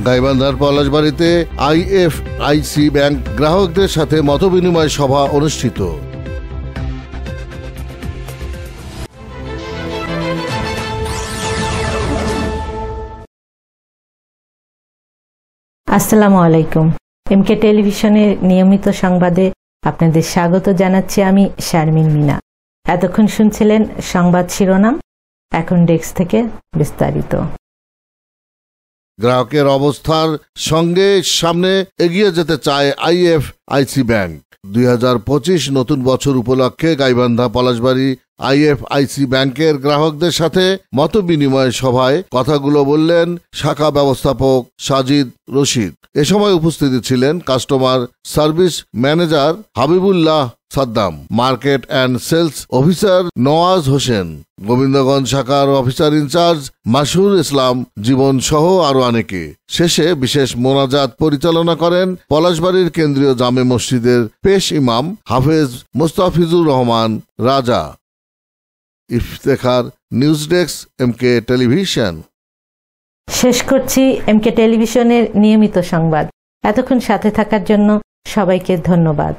গাইবান্ধার পলাশবাড়িতে IFIC bank গ্রাহকদের সাথে মতবিনিময় সভা অনুষ্ঠিত। আসসালামু আলাইকুম। এমকে টেলিভিশনের নিয়মিত সংবাদে আপনাদের স্বাগত জানাচ্ছি আমি শারমিন মিনা। এতক্ষণ শুনছিলেন সংবাদ শিরোনাম, এখন ডেস্ক থেকে বিস্তারিত। গ্রাহকের অবস্থার সঙ্গে সামনে এগিয়ে যেতে চায় আইএফআইসি ব্যাংক। 2025 নতুন বছর উপলক্ষে গাইবান্ধা পলাশবাড়ি আইএফআইসি ব্যাংকের গ্রাহকদের সাথে মতবিনিময় সভায় কথাগুলো বললেন শাখা ব্যবস্থাপক সাজিদ রশিদ। এ সময় উপস্থিত ছিলেন customer service manager Habibullah Saddam, market and sales officer Nawaz Hossain, Gobindaganj শাখার অফিসার ইনচার্জ মাসুর ইসলাম জীবন সহ আরো অনেকে। শেষে বিশেষ মোনাজাত পরিচালনা করেন পলাশবাড়ির কেন্দ্রীয় জামে মসজিদের পেশ ইমাম হাফেজ Mustafizur Rahman Raja. Iftekhar, news desk, MK television. শেষ করছি এমকে টেলিভিশনের নিয়মিত সংবাদ। এতক্ষণ সাথে থাকার জন্য সবাইকে ধন্যবাদ।